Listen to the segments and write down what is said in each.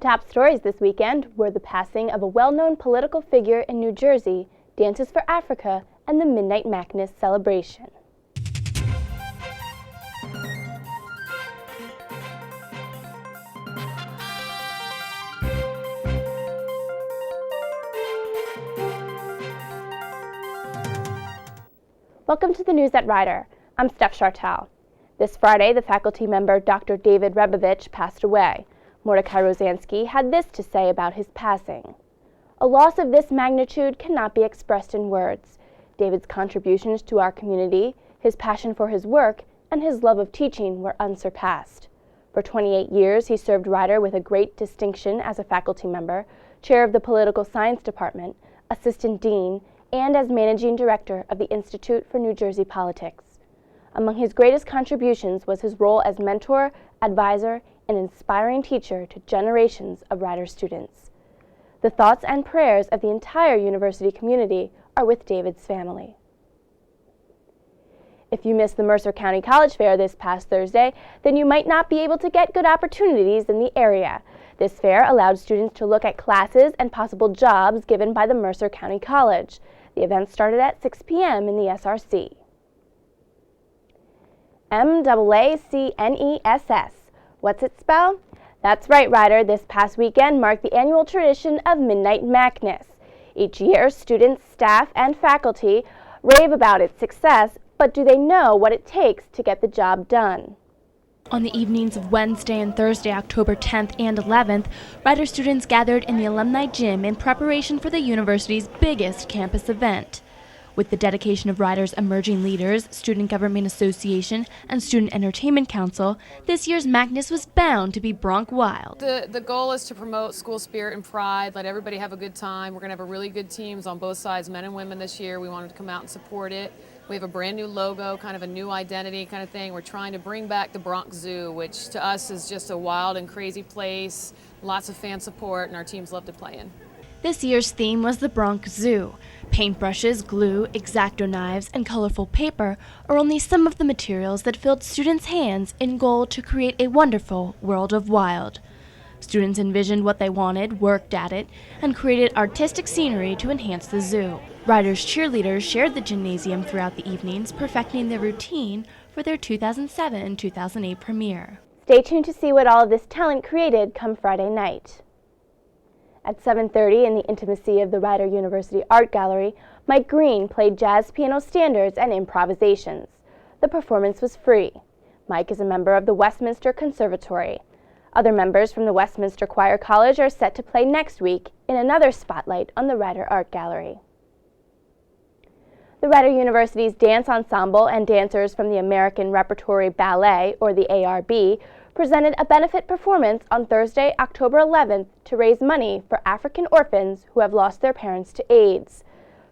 top stories this weekend were the passing of a well-known political figure in New Jersey, Dances for Africa, and the Midnight Madness celebration. Welcome to the news at Rider. I'm Steph Chartel. This Friday, the faculty member Dr. David Rebovich passed away. Mordecai Rosansky had this to say about his passing. A loss of this magnitude cannot be expressed in words. David's contributions to our community, his passion for his work, and his love of teaching were unsurpassed. For 28 years, he served Rider with a great distinction as a faculty member, chair of the Political Science Department, assistant dean, and as managing director of the Institute for New Jersey Politics. Among his greatest contributions was his role as mentor, advisor, and inspiring teacher to generations of Rider students. The thoughts and prayers of the entire university community are with David's family. If you missed the Mercer County College Fair this past Thursday, then you might not be able to get good opportunities in the area. This fair allowed students to look at classes and possible jobs given by the Mercer County College. The event started at 6 p.m. in the SRC. MAACNESS. What's it spell? That's right, Rider. This past weekend marked the annual tradition of Midnight Madness. Each year, students, staff, and faculty rave about its success, but do they know what it takes to get the job done? On the evenings of Wednesday and Thursday, October 10th and 11th, Rider students gathered in the Alumni Gym in preparation for the university's biggest campus event. With the dedication of Rider's emerging leaders, Student Government Association, and Student Entertainment Council, this year's Madness was bound to be bronc wild. The goal is to promote school spirit and pride, let everybody have a good time. We're going to have a really good teams on both sides, men and women this year. We wanted to come out and support it. We have a brand new logo, kind of a new identity kind of thing. We're trying to bring back the Bronx Zoo, which to us is just a wild and crazy place, lots of fan support, and our teams love to play in. This year's theme was the Bronx Zoo. Paintbrushes, glue, X-Acto knives, and colorful paper are only some of the materials that filled students' hands in goal to create a wonderful world of wild. Students envisioned what they wanted, worked at it, and created artistic scenery to enhance the zoo. Rider's cheerleaders shared the gymnasium throughout the evenings, perfecting their routine for their 2007-2008 premiere. Stay tuned to see what all of this talent created come Friday night. At 7:30, in the intimacy of the Rider University Art Gallery, Mike Green played jazz piano standards and improvisations. The performance was free. Mike is a member of the Westminster Conservatory. Other members from the Westminster Choir College are set to play next week in another spotlight on the Rider Art Gallery. The Rider University's dance ensemble and dancers from the American Repertory Ballet, or the ARB, presented a benefit performance on Thursday, October 11th to raise money for African orphans who have lost their parents to AIDS.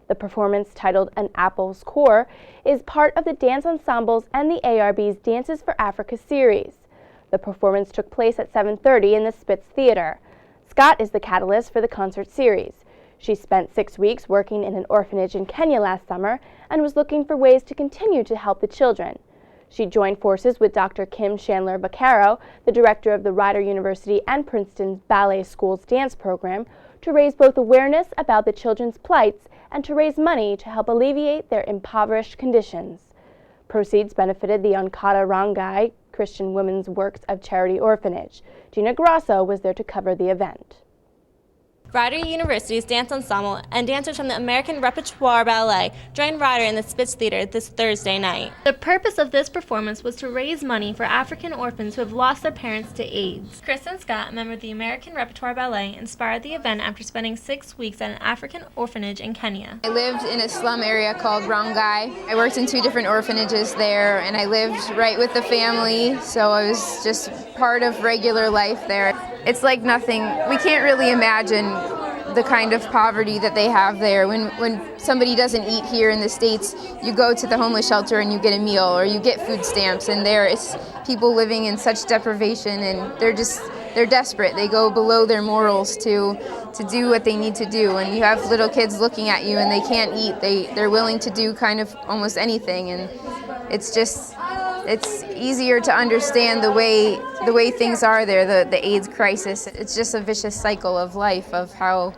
The performance, titled An Apple's Core, is part of the dance ensembles and the ARB's Dances for Africa series. The performance took place at 7:30 in the Spitz Theater. Scott is the catalyst for the concert series. She spent 6 weeks working in an orphanage in Kenya last summer and was looking for ways to continue to help the children. She joined forces with Dr. Kim Chandler Vaccaro, the director of the Rider University and Princeton's Ballet School's dance program, to raise both awareness about the children's plights and to raise money to help alleviate their impoverished conditions. Proceeds benefited the Onkata Rongai Christian Women's Works of Charity Orphanage. Gina Grasso was there to cover the event. Rider University's dance ensemble and dancers from the American Repertoire Ballet joined Rider in the Spitz Theater this Thursday night. The purpose of this performance was to raise money for African orphans who have lost their parents to AIDS. Kristen Scott, a member of the American Repertoire Ballet, inspired the event after spending 6 weeks at an African orphanage in Kenya. I lived in a slum area called Rongai. I worked in 2 different orphanages there, and I lived right with the family, so I was just part of regular life there. It's like nothing. We can't really imagine the kind of poverty that they have there. When somebody doesn't eat here in the States, you go to the homeless shelter and you get a meal or you get food stamps, and there it's people living in such deprivation, and they're desperate. They go below their morals to do what they need to do. And you have little kids looking at you and they can't eat. They're willing to do kind of almost anything, and it's just it's easier to understand the way things are there, the AIDS crisis. It's just a vicious cycle of life, of how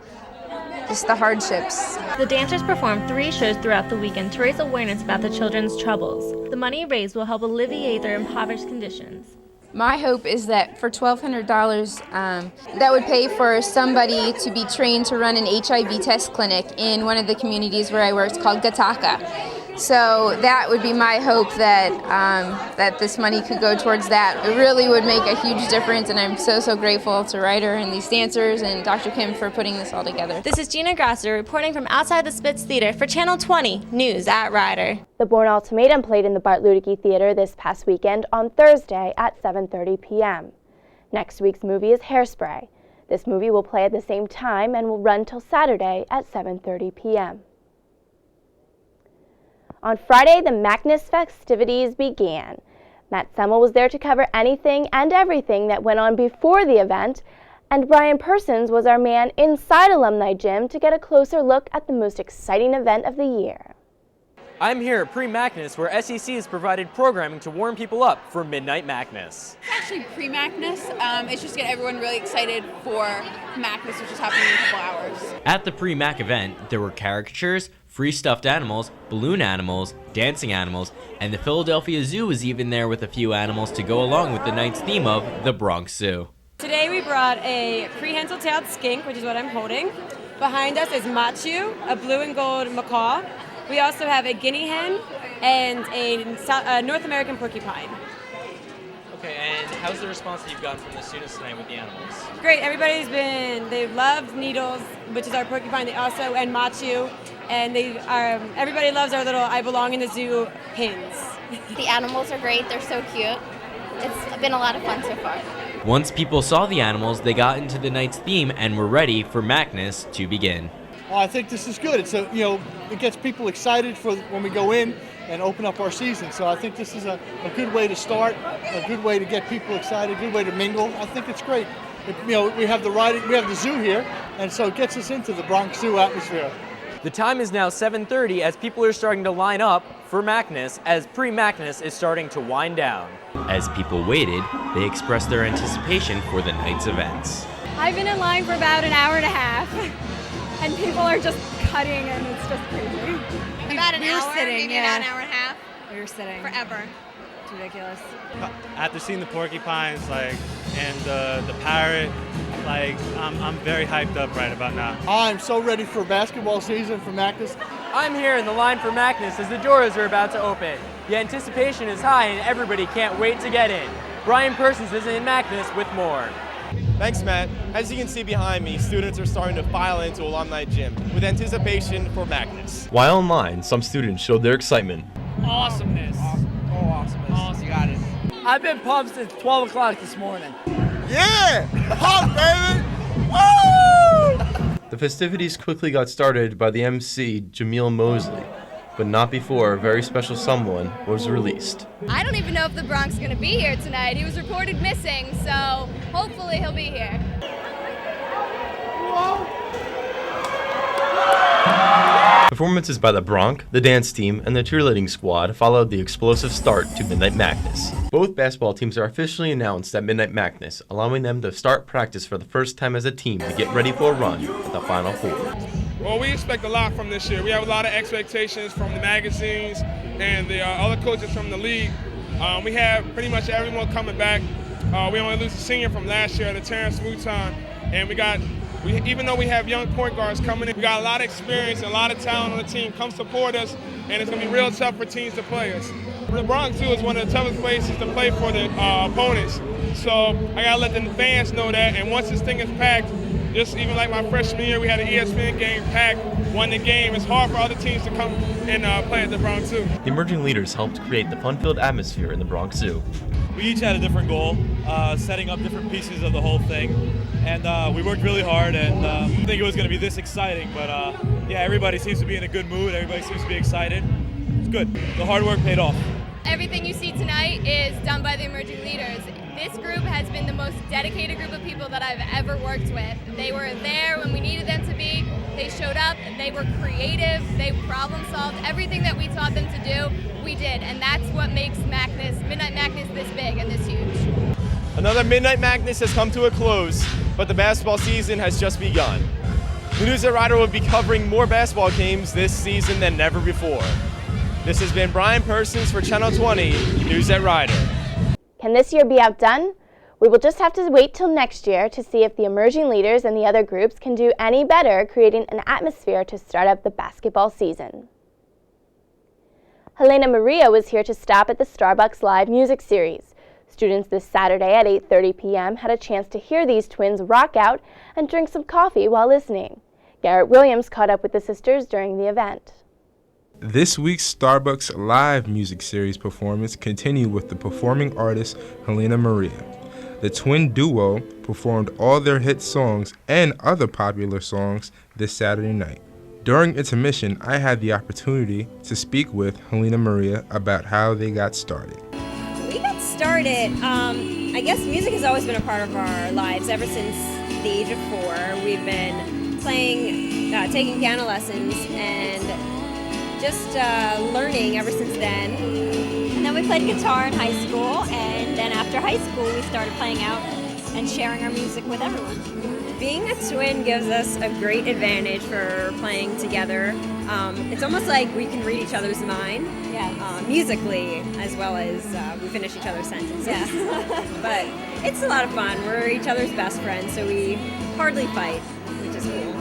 just the hardships. The dancers performed 3 shows throughout the weekend to raise awareness about the children's troubles. The money raised will help alleviate their impoverished conditions. My hope is that for $1,200, that would pay for somebody to be trained to run an HIV test clinic in one of the communities where I work. It's called Gataka. So that would be my hope, that that this money could go towards that. It really would make a huge difference, and I'm so grateful to Ryder and these dancers and Dr. Kim for putting this all together. This is Gina Grasser reporting from outside the Spitz Theater for Channel 20 News at Ryder. The Bourne Ultimatum played in the Bart Luedeke Theater this past weekend on Thursday at 7:30 p.m. Next week's movie is Hairspray. This movie will play at the same time and will run till Saturday at 7:30 p.m. On Friday, the Macness festivities began. Matt Semmel was there to cover anything and everything that went on before the event, and Brian Persons was our man inside Alumni Gym to get a closer look at the most exciting event of the year. I'm here at Pre-Macness, where SEC has provided programming to warm people up for Midnight Macness. It's actually pre-Macness. It's just to get everyone really excited for Macness, which is happening in a couple hours. At the Pre-Mac event, there were caricatures, free stuffed animals, balloon animals, dancing animals, and the Philadelphia Zoo was even there with a few animals to go along with the night's theme of the Bronx Zoo. Today we brought a prehensile-tailed skink, which is what I'm holding. Behind us is Machu, a blue and gold macaw. We also have a guinea hen and a North American porcupine. Okay, and how's the response that you've gotten from the students tonight with the animals? Great, they've loved Needles, which is our porcupine, and Machu, and everybody loves our little I Belong in the Zoo pins. The animals are great, they're so cute. It's been a lot of fun so far. Once people saw the animals, they got into the night's theme and were ready for Macness to begin. Well, I think this is good. It's it gets people excited for when we go in and open up our season. So I think this is a good way to start, a good way to get people excited, a good way to mingle. I think it's great. We have the zoo here, and so it gets us into the Bronx Zoo atmosphere. The time is now 7:30 as people are starting to line up for Macness as Pre-Macness is starting to wind down. As people waited, they expressed their anticipation for the night's events. I've been in line for about an hour and a half, and people are just cutting, and it's just crazy. About an hour, sitting, maybe about an hour and a half. We were sitting. Forever. It's ridiculous. After seeing the porcupines, and the parrot, I'm very hyped up right about now. I'm so ready for basketball season for Macness. I'm here in the line for Macness as the doors are about to open. The anticipation is high and everybody can't wait to get in. Brian Persons is in Macness with more. Thanks, Matt. As you can see behind me, students are starting to file into Alumni Gym with anticipation for Macness. While in line, some students showed their excitement. Awesomeness. Awesomeness. Awesome. You got it. I've been pumped since 12 o'clock this morning. Yeah! Pump, baby! Woo! The festivities quickly got started by the MC, Jameel Mosley, but not before a very special someone was released. I don't even know if the Bronx is going to be here tonight. He was reported missing, so hopefully he'll be here. Performances by the Bronx, the dance team, and the cheerleading squad followed the explosive start to Midnight Macness. Both basketball teams are officially announced at Midnight Macness, allowing them to start practice for the first time as a team to get ready for a run at the Final Four. Well, we expect a lot from this year. We have a lot of expectations from the magazines and the other coaches from the league. We have pretty much everyone coming back. We only lose a senior from last year, the Terrence Mouton, and even though we have young point guards coming in, we got a lot of experience and a lot of talent on the team. Come support us, and it's going to be real tough for teams to play us. The Bronx, too, is one of the toughest places to play for the opponents. So I got to let the fans know that, and once this thing is packed, just even like my freshman year, we had an ESPN game packed, won the game. It's hard for other teams to come and play at the Bronx Zoo. The emerging leaders helped create the fun-filled atmosphere in the Bronx Zoo. We each had a different goal, setting up different pieces of the whole thing. And we worked really hard, and I didn't think it was going to be this exciting, but yeah, everybody seems to be in a good mood. Everybody seems to be excited. It's good. The hard work paid off. Everything you see tonight is done by the emerging leaders. This group has been the most dedicated group of people that I've ever worked with. They were there when we needed them to be. They showed up, they were creative, they problem solved. Everything that we taught them to do, we did. And that's what makes Midnight Madness this big and this huge. Another Midnight Madness has come to a close, but the basketball season has just begun. The News at Rider will be covering more basketball games this season than ever before. This has been Brian Persons for Channel 20 News at Rider. Can this year be outdone? We will just have to wait till next year to see if the emerging leaders and the other groups can do any better creating an atmosphere to start up the basketball season. Helena Maria was here to stop at the Starbucks Live Music Series. Students this Saturday at 8:30 p.m. had a chance to hear these twins rock out and drink some coffee while listening. Garrett Williams caught up with the sisters during the event. This week's Starbucks Live Music Series performance continued with the performing artist Helena Maria. The twin duo performed all their hit songs and other popular songs this Saturday night. During intermission, I had the opportunity to speak with Helena Maria about how they got started. We got started, I guess music has always been a part of our lives ever since the age of 4. We've been playing, taking piano lessons and just learning ever since then. And then we played guitar in high school, and then after high school we started playing out and sharing our music with everyone. Being a twin gives us a great advantage for playing together. It's almost like we can read each other's mind, musically, as well as we finish each other's sentences. But it's a lot of fun. We're each other's best friends, so we hardly fight, which is cool.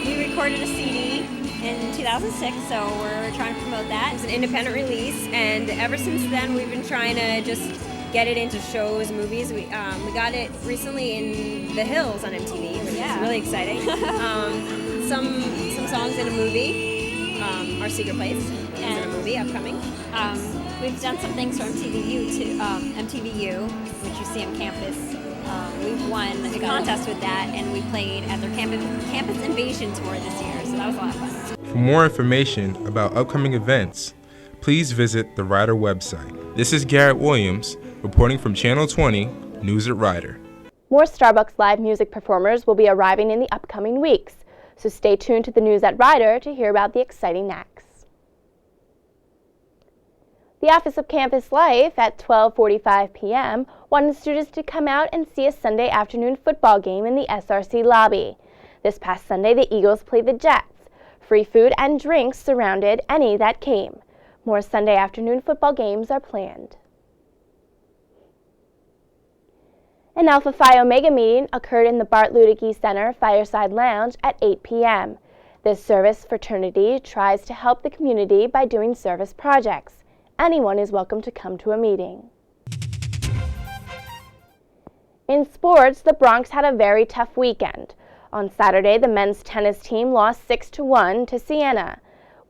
We recorded a CD in 2006, so we're trying to promote that. It's an independent release, and ever since then we've been trying to just get it into shows, movies. We got it recently in The Hills on MTV, which is really exciting. Some songs in a movie, Our Secret Place is in a movie upcoming. We've done some things for MTVU too, MTVU, which you see on campus. We've won a contest with that, and we played at their campus invasion tour this year, so that was a lot of fun. For more information about upcoming events, please visit the Rider website. This is Garrett Williams, reporting from Channel 20 News at Rider. More Starbucks Live music performers will be arriving in the upcoming weeks, so stay tuned to the News at Rider to hear about the exciting acts. The Office of Campus Life at 12:45 p.m. wanted students to come out and see a Sunday afternoon football game in the SRC lobby. This past Sunday, the Eagles played the Jets. Free food and drinks surrounded any that came. More Sunday afternoon football games are planned. An Alpha Phi Omega meeting occurred in the Bart Ludicky Center Fireside Lounge at 8 p.m. This service fraternity tries to help the community by doing service projects. Anyone is welcome to come to a meeting. In sports, the Bronx had a very tough weekend. On Saturday, the men's tennis team lost 6-1 to Siena.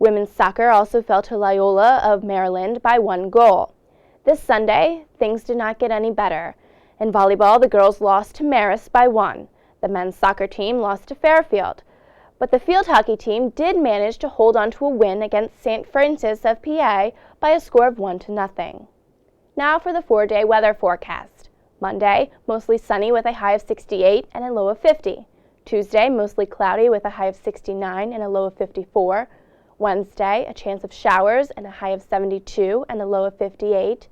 Women's soccer also fell to Loyola of Maryland by 1 goal. This Sunday, things did not get any better. In volleyball, the girls lost to Marist by 1. The men's soccer team lost to Fairfield. But the field hockey team did manage to hold on to a win against St. Francis of PA by a score of 1-0. Now for the 4-day weather forecast. Monday, mostly sunny with a high of 68 and a low of 50. Tuesday, mostly cloudy with a high of 69 and a low of 54. Wednesday, a chance of showers and a high of 72 and a low of 58.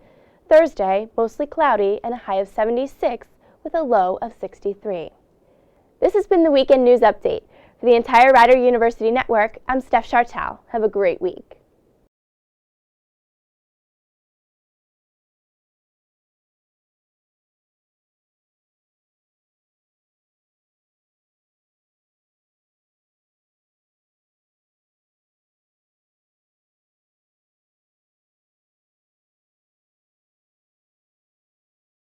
Thursday, mostly cloudy and a high of 76 with a low of 63. This has been the Weekend News Update. For the entire Rider University Network, I'm Steph Chartel. Have a great week.